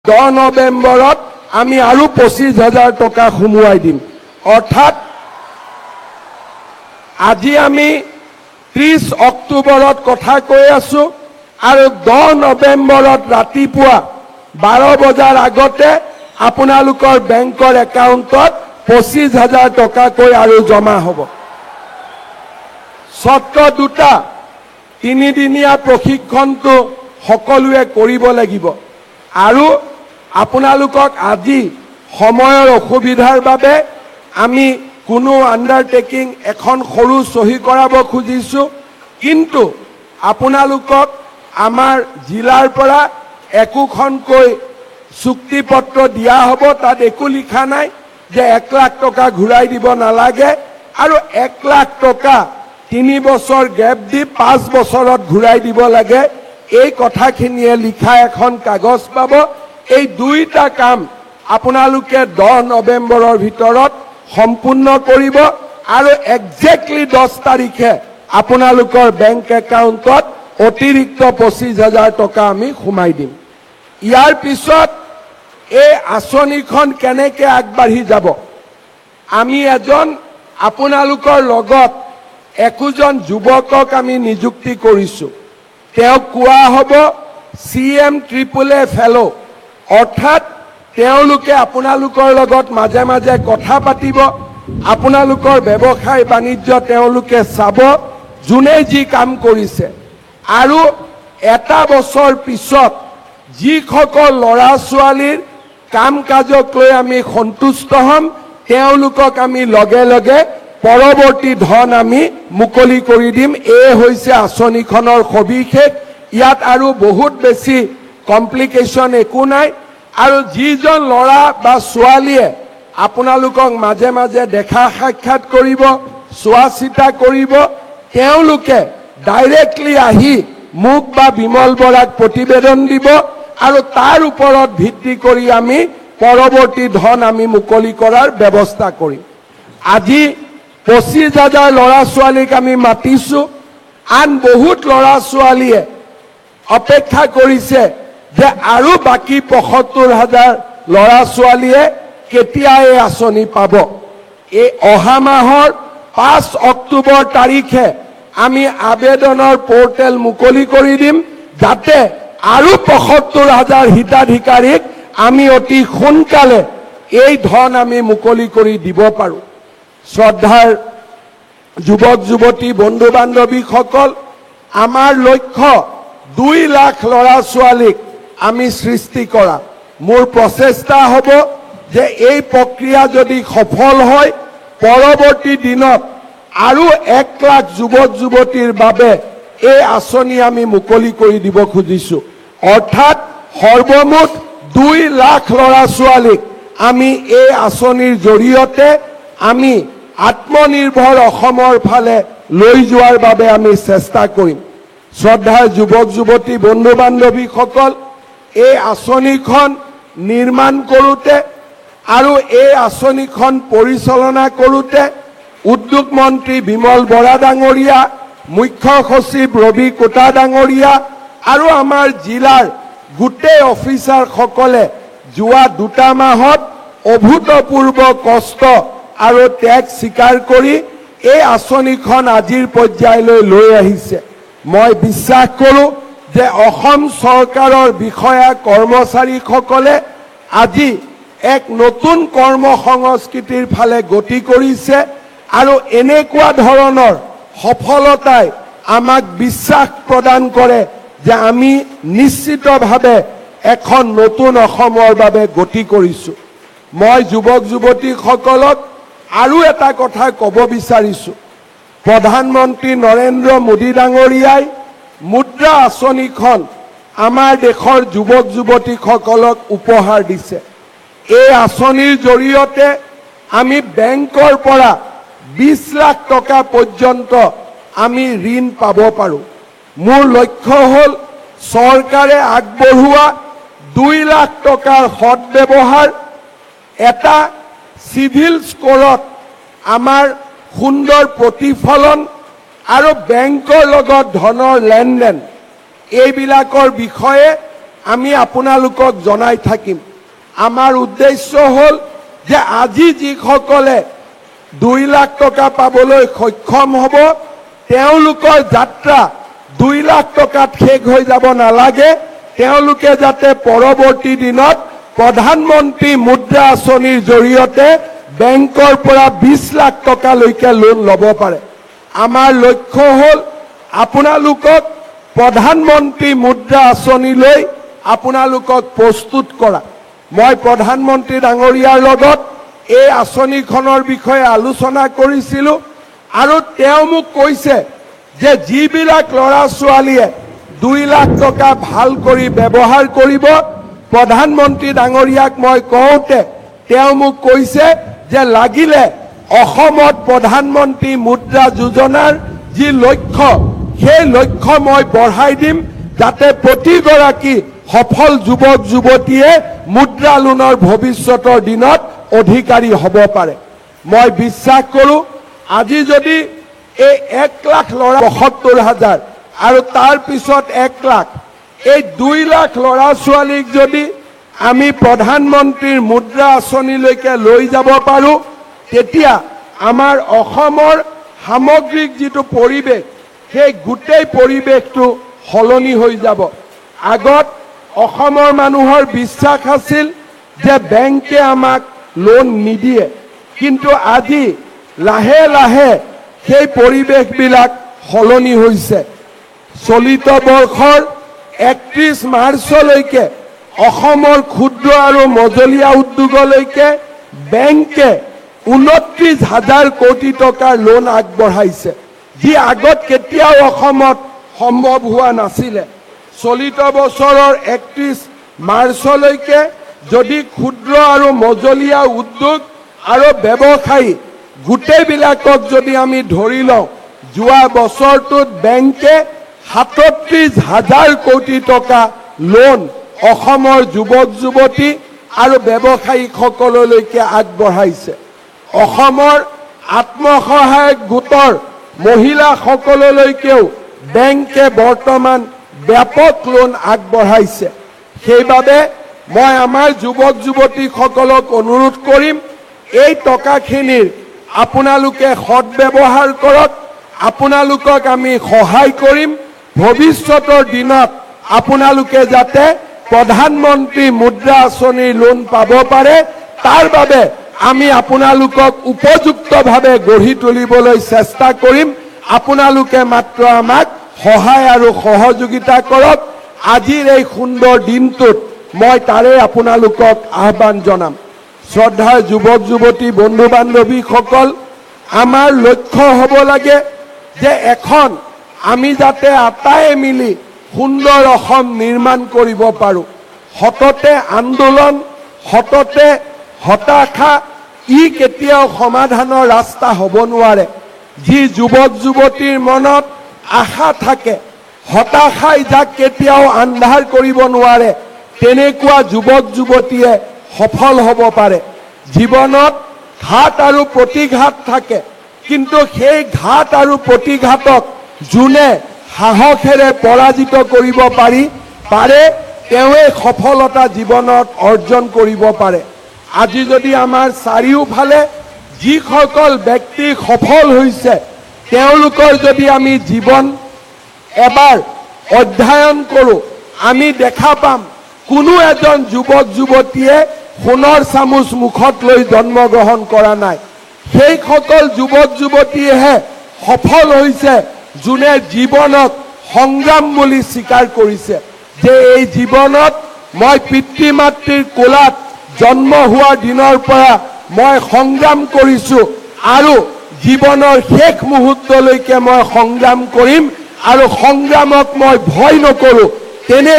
10 নৱেম্বৰত আমি আৰু 25,000 টকা সোমোৱাই দিম। অৰ্থাৎ আজি আমি 30 অক্টোবৰত কথা কৈ আছো আৰু 10 নৱেম্বৰত ৰাতিপুৱা 12 বজাৰ আগতে আপোনালোকৰ বেংকৰ একাউণ্টত 25,000 টকাকৈ আৰু জমা হ'ব। চৰ্ত দুটা, 3 দিনীয়া প্ৰশিক্ষণটো সকলোৱে কৰিব লাগিব আৰু আপোনালোকক আজি সময়ৰ অসুবিধাৰ বাবে আমি কোনো আণ্ডাৰটেকিং এখন সৰু সহি কৰাব খুজিছো, কিন্তু আপোনালোকক আমাৰ জিলাৰ পৰা একোখনকৈ চুক্তিপত্ৰ দিয়া হ'ব। তাত একো লিখা নাই যে 1 লাখ টকা ঘূৰাই দিব নালাগে আৰু 1 লাখ টকা 3 বছৰ গেপ দি 5 বছৰত ঘূৰাই দিব লাগে। এই কথাখিনিয়ে লিখা এখন কাগজ পাব। এই দুইটা কাম আপোনালোকে 10 নৱেম্বৰৰ ভিতৰত সম্পূৰ্ণ কৰিব আৰু একজেক্টলি 10 তাৰিখে আপোনালোকৰ বেংক একাউণ্টত অতিৰিক্ত 25,000 টকা আমি সোমাই দিম। ইয়াৰ পিছত এই আঁচনিখন কেনেকৈ আগবাঢ়ি যাব, আমি আপোনালোকৰ লগত একোজন যুৱকক আমি নিযুক্তি কৰিছো। তেওঁক কোৱা হ'ব CMAAA ফেলো, অৰ্থাৎ তেওঁলোকে আপোনালোকৰ লগত মাজে মাজে কথা পাতিব, আপোনালোকৰ ব্যৱসায় বাণিজ্য তেওঁলোকে চাব, যোনে যি কাম কৰিছে। আৰু এটা বছৰ পিছত যিসকল ল'ৰা ছোৱালীৰ কাম কাজক লৈ আমি সন্তুষ্ট হ'ম, তেওঁলোকক আমি লগে লগে পৰৱৰ্তী ধন আমি মুকলি কৰি দিম। এই হৈছে আঁচনিখনৰ সবিশেষ। ইয়াত আৰু বহুত বেছি কমপ্লিকেশ্যন একো নাই। আৰু যিজন ল'ৰা বা ছোৱালীয়ে আপোনালোকক মাজে মাজে দেখা সাক্ষাৎ কৰিব, চোৱা চিতা কৰিব, তেওঁলোকে ডাইৰেক্টলি আহি মোক বা বিমল বৰাক প্ৰতিবেদন দিব আৰু তাৰ ওপৰত ভিত্তি কৰি আমি পৰৱৰ্তী ধন আমি মুকলি কৰাৰ ব্যৱস্থা কৰিম। আজি 25,000 ল'ৰা ছোৱালীক আমি মাতিছো। আন বহুত ল'ৰা ছোৱালীয়ে অপেক্ষা কৰিছে যে আৰু বাকী 75,000 ল'ৰা ছোৱালীয়ে কেতিয়া এই আঁচনি পাব। এই অহা মাহৰ 5 অক্টোবৰ তাৰিখে আমি আবেদনৰ পৰ্টেল মুকলি কৰি দিম, যাতে আৰু 75,000 হিতাধিকাৰীক আমি অতি সোনকালে এই ধন আমি মুকলি কৰি দিব পাৰো। শ্ৰদ্ধাৰ যুৱক যুৱতী বন্ধু বান্ধৱীসকল, আমাৰ লক্ষ্য 2 লাখ ল'ৰা ছোৱালীক আমি সৃষ্টি কৰা। মোৰ প্ৰচেষ্টা হ'ব যে এই প্ৰক্ৰিয়া যদি সফল হয়, পৰৱৰ্তী দিনত আৰু 1 লাখ যুৱক যুৱতীৰ বাবে এই আঁচনি আমি মুকলি কৰি দিব খুজিছো। অৰ্থাৎ সৰ্বমুঠ 2 লাখ ল'ৰা ছোৱালীক আমি এই আঁচনিৰ জৰিয়তে আমি আত্মনিৰ্ভৰ অসমৰ ফালে লৈ যোৱাৰ বাবে আমি চেষ্টা কৰিম। শ্ৰদ্ধাৰ যুৱক যুৱতী বন্ধু বান্ধৱীসকল, এই আঁচনিখন নিৰ্মাণ কৰোঁতে আৰু এই আঁচনিখন পৰিচালনা কৰোঁতে উদ্যোগ মন্ত্ৰী বিমল বৰা ডাঙৰীয়া, মুখ্য সচিব ৰবি কোটা ডাঙৰীয়া আৰু আমাৰ জিলাৰ গোটেই অফিচাৰসকলে যোৱা 2 মাহত অভূতপূৰ্ব কষ্ট আৰু ত্যাগ স্বীকাৰ কৰি এই আঁচনিখন আজিৰ পৰ্যায়লৈ লৈ আহিছে। মই বিশ্বাস কৰোঁ যে অসম চৰকাৰৰ বিষয়া কৰ্মচাৰীসকলে আজি এক নতুন কৰ্ম সংস্কৃতিৰ ফালে গতি কৰিছে আৰু এনেকুৱা ধৰণৰ সফলতাই আমাক বিশ্বাস প্ৰদান কৰে যে আমি নিশ্চিতভাৱে এখন নতুন অসমৰ বাবে গতি কৰিছো। মই যুৱক যুৱতীসকলক আৰু এটা কথা ক'ব বিচাৰিছো। প্ৰধানমন্ত্ৰী নৰেন্দ্ৰ মোদী ডাঙৰীয়াই মুদ্ৰা আঁচনিখন আমাৰ দেশৰ যুৱক যুৱতীসকলক উপহাৰ দিছে। এই আঁচনিৰ জৰিয়তে আমি বেংকৰ পৰা 20 লাখ টকা পৰ্যন্ত আমি ঋণ পাব পাৰোঁ। মোৰ লক্ষ্য হ'ল চৰকাৰে আগবঢ়োৱা 2 লাখ টকাৰ সৎব্যৱহাৰ, এটা সিভিল স্কোৰত আমাৰ সুন্দৰ প্ৰতিফলন আৰু বেংকৰ লগত ধনৰ লেনদেন, এইবিলাকৰ বিষয়ে আমি আপোনালোকক জনাই থাকিম। আমাৰ উদ্দেশ্য হ'ল যে আজি যিসকলে 2 লাখ টকা পাবলৈ সক্ষম হ'ব তেওঁলোকৰ যাত্ৰা 2 লাখ টকাত শেষ হৈ যাব নালাগে। তেওঁলোকে যাতে পৰৱৰ্তী দিনত প্ৰধানমন্ত্ৰী মুদ্ৰা আঁচনিৰ জৰিয়তে বেংকৰ পৰা 20 লাখ টকালৈকে লোন ল'ব পাৰে। আমাৰ লক্ষ্য হ'ল আপোনালোকক প্ৰধানমন্ত্ৰী মুদ্ৰা আঁচনিলৈ আপোনালোকক প্ৰস্তুত কৰা। মই প্ৰধানমন্ত্ৰী ডাঙৰীয়াৰ লগত এই আঁচনিখনৰ বিষয়ে আলোচনা কৰিছিলোঁ আৰু তেওঁ মোক কৈছে যে যিবিলাক ল'ৰা ছোৱালীয়ে 2 লাখ টকা ভাল কৰি ব্যৱহাৰ কৰিব, প্ৰধানমন্ত্ৰী ডাঙৰীয়াক মই কওঁতে তেওঁ মোক কৈছে যে লাগিলে অসমত প্ৰধানমন্ত্ৰী মুদ্ৰা যোজনাৰ যি লক্ষ্য সেই লক্ষ্য মই বঢ়াই দিম যাতে প্ৰতিগৰাকী সফল যুৱক যুৱতীয়ে মুদ্ৰা লোনৰ ভৱিষ্যতৰ দিনত অধিকাৰী হ'ব পাৰে। মই বিশ্বাস কৰোঁ আজি যদি এই 1 লাখ ল'ৰা ৭২,০০০ আৰু তাৰ পিছত 1 লাখ এই 2 লাখ ল'ৰা ছোৱালীক যদি আমি প্ৰধানমন্ত্ৰীৰ মুদ্ৰা আঁচনিলৈকে লৈ যাব পাৰোঁ তেতিয়া আমাৰ অসমৰ সামগ্ৰিক যিটো পৰিৱেশ সেই গোটেই পৰিৱেশটো সলনি হৈ যাব। আগত অসমৰ মানুহৰ বিশ্বাস আছিল যে বেংকে আমাক লোন নিদিয়ে, কিন্তু আজি লাহে লাহে সেই পৰিৱেশবিলাক সলনি হৈছে। চলিত বৰ্ষৰ 31 মাৰ্চলৈকে অসমৰ ক্ষুদ্ৰ আৰু মজলীয়া উদ্যোগলৈকে বেংকে 29,000 কোটি টকাৰ লোন আগবঢ়াইছে, যি আগত কেতিয়াও অসমত সম্ভৱ হোৱা নাছিলে। চলিত বছৰৰ 31 মাৰ্চলৈকে যদি ক্ষুদ্ৰ আৰু মজলীয়া উদ্যোগ আৰু ব্যৱসায়ী গোটেইবিলাকক যদি আমি ধৰি লওঁ, যোৱা বছৰটোত বেংকে 37,000 কোটি টকা লোন অসমৰ যুৱক যুৱতী আৰু ব্যৱসায়ীসকললৈকে আগবঢ়াইছে। অসমৰ আত্মসহায়ক গোটৰ মহিলাসকললৈকেও বেংকে বৰ্তমান ব্যাপক লোন আগবঢ়াইছে। সেইবাবে মই আমাৰ যুৱক যুৱতীসকলক অনুৰোধ কৰিম এই টকাখিনিৰ আপোনালোকে সৎব্যৱহাৰ কৰক। আপোনালোকক আমি সহায় কৰিম ভৱিষ্যতৰ দিনত আপোনালোকে যাতে প্ৰধানমন্ত্ৰী মুদ্ৰা আঁচনিৰ লোন পাব পাৰে তাৰ বাবে আমি আপোনালোকক উপযুক্তভাৱে গঢ়ি তুলিবলৈ চেষ্টা কৰিম। আপোনালোকে মাত্ৰ আমাক সহায় আৰু সহযোগিতা কৰক। আজিৰ এই সুন্দৰ দিনটোত মই তাৰে আপোনালোকক আহ্বান জনাম। শ্ৰদ্ধাৰ যুৱক যুৱতী বন্ধু বান্ধৱীসকল, আমাৰ লক্ষ্য হ'ব লাগে যে এখন আমি যাতে আটায়ে মিলি সুন্দৰ অসম নিৰ্মাণ কৰিব পাৰোঁ। সততে আন্দোলন, সততে হতাশা ই কেতিয়াও সমাধানৰ ৰাস্তা হ'ব নোৱাৰে। যি যুৱক যুৱতীৰ মনত আশা থাকে, হতাশাই যাক কেতিয়াও আন্ধাৰ কৰিব নোৱাৰে, তেনেকুৱা যুৱক যুৱতীয়ে সফল হ'ব পাৰে। জীৱনত ঘাট আৰু প্ৰতিঘাত থাকে, কিন্তু সেই ঘাট আৰু প্ৰতিঘাতক যোনে সাহসেৰে পৰাজিত কৰিব পাৰে তেওঁৱে সফলতা জীৱনত অৰ্জন কৰিব পাৰে। আজি যদি আমাৰ চাৰিওফালে যিসকল ব্যক্তি সফল হৈছে তেওঁলোকৰ যদি আমি জীৱন এবাৰ অধ্যয়ন কৰোঁ, আমি দেখা পাম কোনো এজন যুৱক যুৱতীয়ে সোণৰ চামুচ মুখত লৈ জন্মগ্ৰহণ কৰা নাই। সেইসকল যুৱক যুৱতীয়েহে সফল হৈছে যোনে জীৱনক সংগ্ৰাম বুলি স্বীকাৰ কৰিছে যে এই জীৱনত মই পিতৃ মাতৃৰ কোলাত জন্ম হোৱাৰ দিনৰ পৰা মই সংগ্ৰাম কৰিছোঁ আৰু জীৱনৰ শেষ মুহূৰ্তলৈকে মই সংগ্ৰাম কৰিম আৰু সংগ্ৰামক মই ভয় নকৰোঁ। তেনে